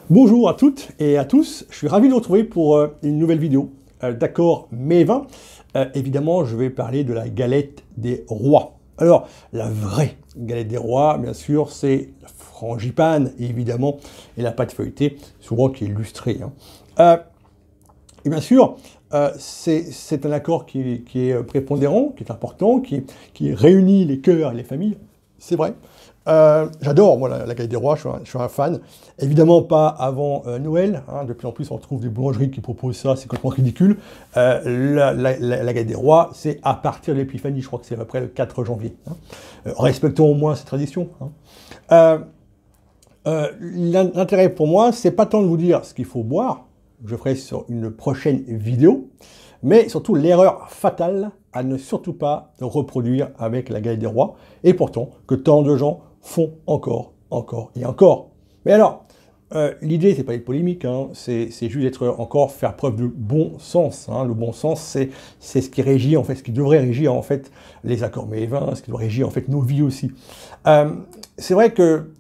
Bonjour à toutes et à tous, je suis ravi de vous retrouver pour une nouvelle vidéo d'accord mai 20. Évidemment, je vais parler de la galette des rois. Alors, la vraie galette des rois, bien sûr, c'est la frangipane, évidemment, et la pâte feuilletée, souvent qui est lustrée. Et bien sûr, c'est un accord qui est prépondérant, qui est important, qui réunit les cœurs et les familles, c'est vrai. J'adore moi la galette des rois, je suis un fan. Évidemment pas avant Noël, hein. De plus en plus on trouve des boulangeries qui proposent ça, c'est complètement ridicule. La galette des rois, c'est à partir de l'épiphanie, je crois que c'est après le 4 janvier. Hein. Respectons au moins cette tradition. Hein. L'intérêt pour moi, c'est pas tant de vous dire ce qu'il faut boire, je ferai sur une prochaine vidéo, mais surtout l'erreur fatale à ne surtout pas reproduire avec la galette des rois, et pourtant que tant de gens font encore et encore. Mais alors, l'idée, c'est pas d'être polémique, hein, c'est juste d'être faire preuve de bon sens. Hein. Le bon sens, c'est ce qui régit, en fait, ce qui devrait régir, en fait, les accords mai 20, ce qui doit régir, en fait, nos vies aussi. C'est vrai que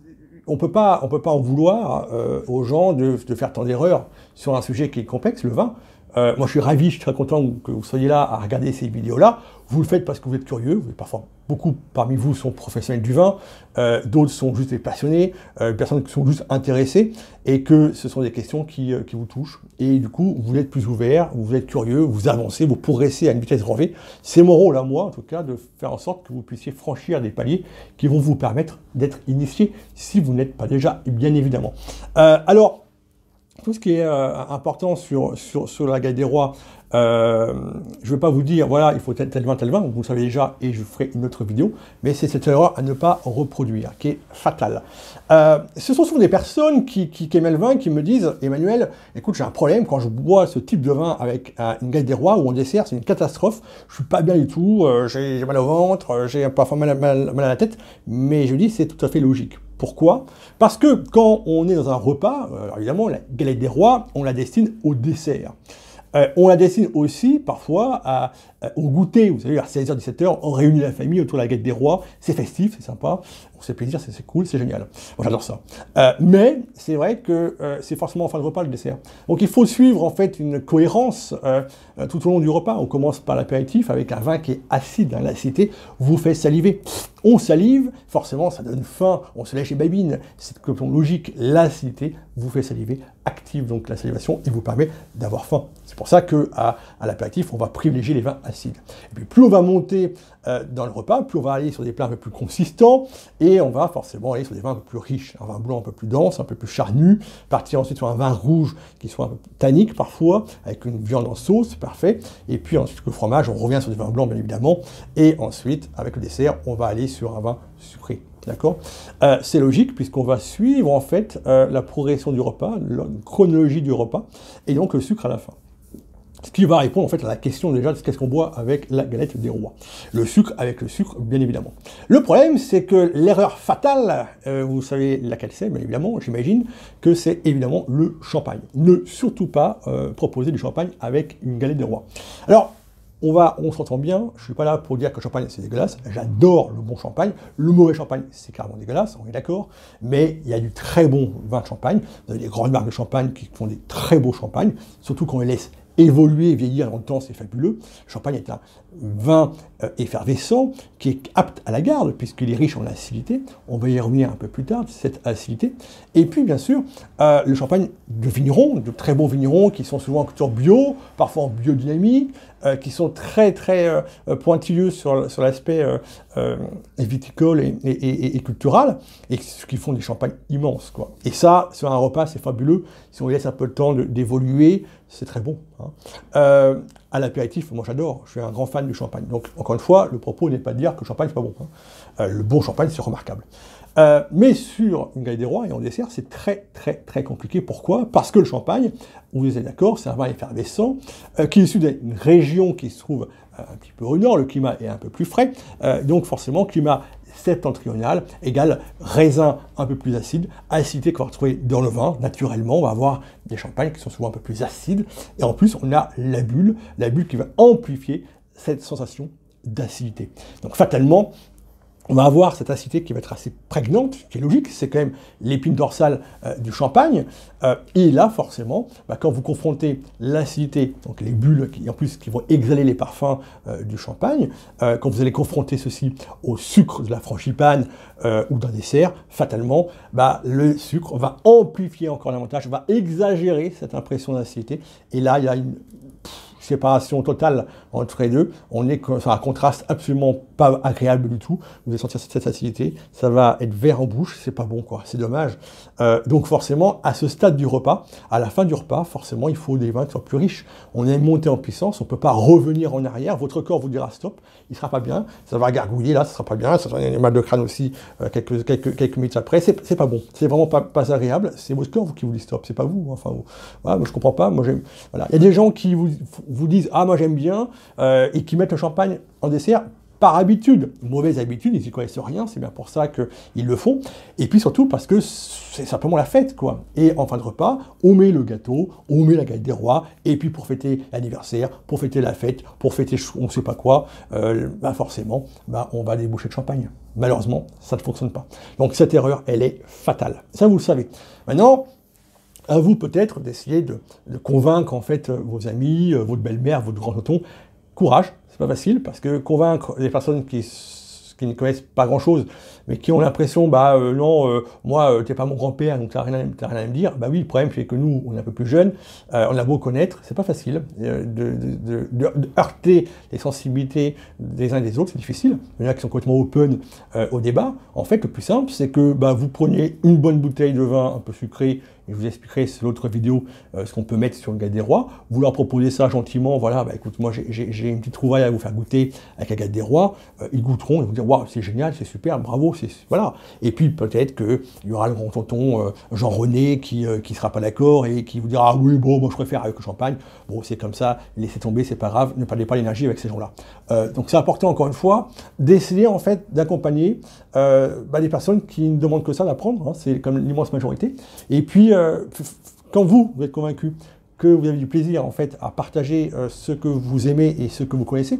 on peut pas en vouloir aux gens de faire tant d'erreurs sur un sujet qui est complexe, le vin. Moi, je suis ravi, je suis très content que vous soyez là à regarder ces vidéos-là. Vous le faites parce que vous êtes curieux. Parfois, beaucoup parmi vous sont professionnels du vin. D'autres sont juste des passionnés, personnes qui sont juste intéressées, et que ce sont des questions qui vous touchent. Et du coup, vous êtes plus ouvert, vous êtes curieux, vous avancez, vous progressez à une vitesse grand V. C'est mon rôle à moi, en tout cas, de faire en sorte que vous puissiez franchir des paliers qui vont vous permettre d'être initié, si vous n'êtes pas déjà, bien évidemment. Alors, tout ce qui est important sur la galette des rois, je ne vais pas vous dire, voilà, il faut tel vin, vous le savez déjà, et je ferai une autre vidéo, mais c'est cette erreur à ne pas reproduire, qui est fatale. Ce sont souvent des personnes qui aiment le vin, qui me disent, Emmanuel, écoute, j'ai un problème, quand je bois ce type de vin avec une galette des rois ou en dessert, c'est une catastrophe, je suis pas bien du tout, j'ai mal au ventre, j'ai parfois mal à la tête, mais je dis, c'est tout à fait logique. Pourquoi? Parce que quand on est dans un repas, alors évidemment, la galette des rois, on la destine au dessert. On la destine aussi, parfois, au goûter. Vous savez, à 16h, 17h, on réunit la famille autour de la galette des rois. C'est festif, c'est sympa, on se fait plaisir, c'est cool, c'est génial. Moi, j'adore ça. Mais c'est vrai que c'est forcément en fin de repas, le dessert. Donc, il faut suivre, en fait, une cohérence tout au long du repas. On commence par l'apéritif avec un vin qui est acide. Hein, l'acidité vous fait saliver. On salive, forcément, ça donne faim, on se lèche les babines. C'est comme logique, l'acidité vous fait saliver, active donc la salivation et vous permet d'avoir faim. C'est pour ça qu'à l'apéritif, on va privilégier les vins acides. Et puis plus on va monter dans le repas, plus on va aller sur des plats un peu plus consistants et on va forcément aller sur des vins un peu plus riches. Un vin blanc un peu plus dense, un peu plus charnu, partir ensuite sur un vin rouge qui soit un peu tannique parfois, avec une viande en sauce, c'est parfait. Et puis ensuite le fromage, on revient sur des vins blancs bien évidemment. Et ensuite, avec le dessert, on va aller sur un vin sucré. D'accord? C'est logique puisqu'on va suivre en fait la progression du repas, la chronologie du repas, et donc le sucre à la fin. Ce qui va répondre en fait à la question déjà de qu'est-ce qu'on boit avec la galette des rois. Le sucre avec le sucre, bien évidemment. Le problème, c'est que l'erreur fatale, vous savez laquelle c'est, bien évidemment, j'imagine, que c'est évidemment le champagne. Ne surtout pas proposer du champagne avec une galette des rois. Alors, on s'entend bien, je ne suis pas là pour dire que le champagne c'est dégueulasse, j'adore le bon champagne, le mauvais champagne c'est carrément dégueulasse, on est d'accord, mais il y a du très bon vin de champagne, vous avez des grandes marques de champagne qui font des très beaux champagnes, surtout quand on les laisse évoluer, vieillir dans le temps, c'est fabuleux. Le champagne est un vin effervescent qui est apte à la garde puisqu'il est riche en acidité. On va y revenir un peu plus tard, cette acidité. Et puis, bien sûr, le champagne de vignerons, de très bons vignerons qui sont souvent en culture bio, parfois en biodynamie, qui sont très pointilleux sur l'aspect viticole et cultural, et qui font des champagnes immenses, quoi. Et ça, sur un repas, c'est fabuleux. Si on laisse un peu le temps d'évoluer, c'est très bon. Hein. À l'apéritif, moi j'adore, je suis un grand fan du champagne. Donc, encore une fois, le propos n'est pas de dire que le champagne, c'est pas bon. Hein. Le bon champagne, c'est remarquable. Mais sur une galette des rois et en dessert, c'est très compliqué. Pourquoi? Parce que le champagne, vous êtes d'accord, c'est un vin effervescent, qui est issu d'une région qui se trouve un petit peu au nord, le climat est un peu plus frais, donc forcément, climat septentrional égale raisin un peu plus acide, acidité qu'on va retrouver dans le vin, naturellement, on va avoir des champagnes qui sont souvent un peu plus acides, et en plus, on a la bulle qui va amplifier cette sensation d'acidité. Donc fatalement, on va avoir cette acidité qui va être assez prégnante, qui est logique, c'est quand même l'épine dorsale du champagne. Et là, forcément, quand vous confrontez l'acidité, donc les bulles qui, en plus, qui vont exhaler les parfums du champagne, quand vous allez confronter ceci au sucre de la frangipane ou d'un dessert, fatalement, le sucre va amplifier encore davantage, va exagérer cette impression d'acidité. Et là, il y a une séparation totale entre les deux, ça a un contraste absolument pas agréable du tout, vous allez sentir cette acidité, ça va être vert en bouche, c'est pas bon quoi, c'est dommage. Donc forcément, à ce stade du repas, à la fin du repas, forcément, il faut des vins qui soient plus riches. On est monté en puissance, on peut pas revenir en arrière, votre corps vous dira stop, il sera pas bien, ça va gargouiller là, ça sera pas bien, ça va donner mal de crâne aussi quelques minutes après, c'est pas bon, c'est vraiment pas agréable, c'est votre corps qui vous dit stop, c'est pas vous, enfin, voilà, moi je comprends pas, moi j'aime, voilà. Il y a des gens qui vous disent ah moi j'aime bien et qui mettent le champagne en dessert par habitude, mauvaise habitude, ils n'y connaissent rien, c'est bien pour ça qu'ils le font, et puis surtout parce que c'est simplement la fête, quoi. Et en fin de repas, on met le gâteau, on met la galette des rois, et puis pour fêter l'anniversaire, pour fêter la fête, pour fêter on ne sait pas quoi, forcément, on va déboucher de champagne. Malheureusement, ça ne fonctionne pas. Donc cette erreur, elle est fatale. Ça, vous le savez. Maintenant, à vous peut-être d'essayer de convaincre en fait vos amis, votre belle-mère, votre grand-tonton. Courage, c'est pas facile, parce que convaincre des personnes qui ne connaissent pas grand-chose, mais qui ont l'impression, non, moi, t'es pas mon grand-père, donc t'as rien à me dire. Oui, le problème, c'est que nous, on est un peu plus jeunes, on a beau connaître, c'est pas facile de heurter les sensibilités des uns et des autres, c'est difficile. Il y en a qui sont complètement open au débat. En fait, le plus simple, c'est que vous preniez une bonne bouteille de vin un peu sucré, et je vous expliquerai sur l'autre vidéo ce qu'on peut mettre sur le galette des rois. Vous leur proposez ça gentiment, voilà, écoute, moi j'ai une petite trouvaille à vous faire goûter avec la galette des rois, ils goûteront, ils vont dire, waouh, c'est génial, c'est super, bravo, voilà. Et puis peut-être qu'il y aura le grand tonton Jean-René qui sera pas d'accord et qui vous dira, ah oui, bon, moi je préfère avec le champagne, bon, c'est comme ça, laissez tomber, c'est pas grave, ne perdez pas l'énergie avec ces gens-là. Donc c'est important, encore une fois, d'essayer en fait d'accompagner des personnes qui ne demandent que ça d'apprendre, hein, c'est comme l'immense majorité, et puis quand vous êtes convaincu que vous avez du plaisir en fait à partager ce que vous aimez et ce que vous connaissez,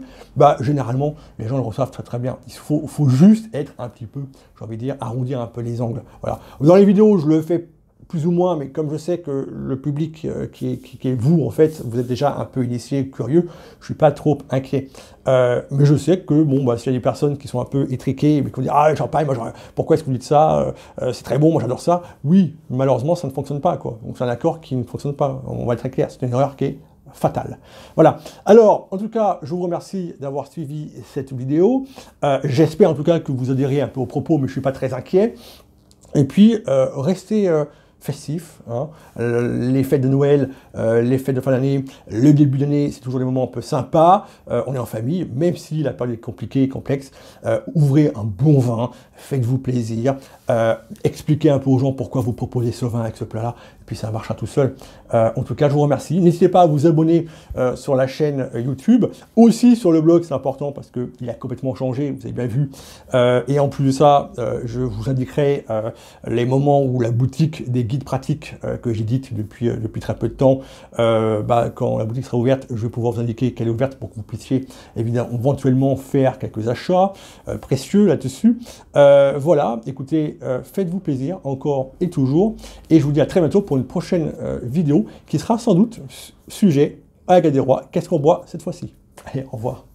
généralement les gens le reçoivent très très bien. Il faut juste être un petit peu, j'ai envie de dire, arrondir un peu les angles. Voilà. Dans les vidéos, je le fais plus ou moins, mais comme je sais que le public qui est vous, en fait, vous êtes déjà un peu initié, curieux, je suis pas trop inquiet. Mais je sais que, s'il y a des personnes qui sont un peu étriquées, mais qui vont dire, ah, le champagne, pourquoi est-ce que vous dites ça, c'est très bon, moi j'adore ça. Oui, malheureusement, ça ne fonctionne pas, quoi. Donc c'est un accord qui ne fonctionne pas, on va être très clair, c'est une erreur qui est fatale. Voilà. Alors, en tout cas, je vous remercie d'avoir suivi cette vidéo. J'espère en tout cas que vous adhérez un peu aux propos, mais je ne suis pas très inquiet. Et puis, restez festif, hein. Les fêtes de Noël, les fêtes de fin d'année, le début d'année, c'est toujours des moments un peu sympas, on est en famille, même si la période est compliquée et complexe, ouvrez un bon vin, faites-vous plaisir, expliquez un peu aux gens pourquoi vous proposez ce vin avec ce plat-là, et puis ça marchera tout seul. En tout cas, je vous remercie. N'hésitez pas à vous abonner sur la chaîne YouTube, aussi sur le blog, c'est important parce qu'il a complètement changé, vous avez bien vu. Et en plus de ça, je vous indiquerai les moments où la boutique des guides pratiques que j'édite depuis très peu de temps, quand la boutique sera ouverte, je vais pouvoir vous indiquer qu'elle est ouverte pour que vous puissiez évidemment éventuellement faire quelques achats précieux là-dessus. Voilà, écoutez, faites-vous plaisir encore et toujours, et je vous dis à très bientôt pour une prochaine vidéo qui sera sans doute sujet à la galette des rois. Qu'est-ce qu'on boit cette fois-ci? Allez, au revoir.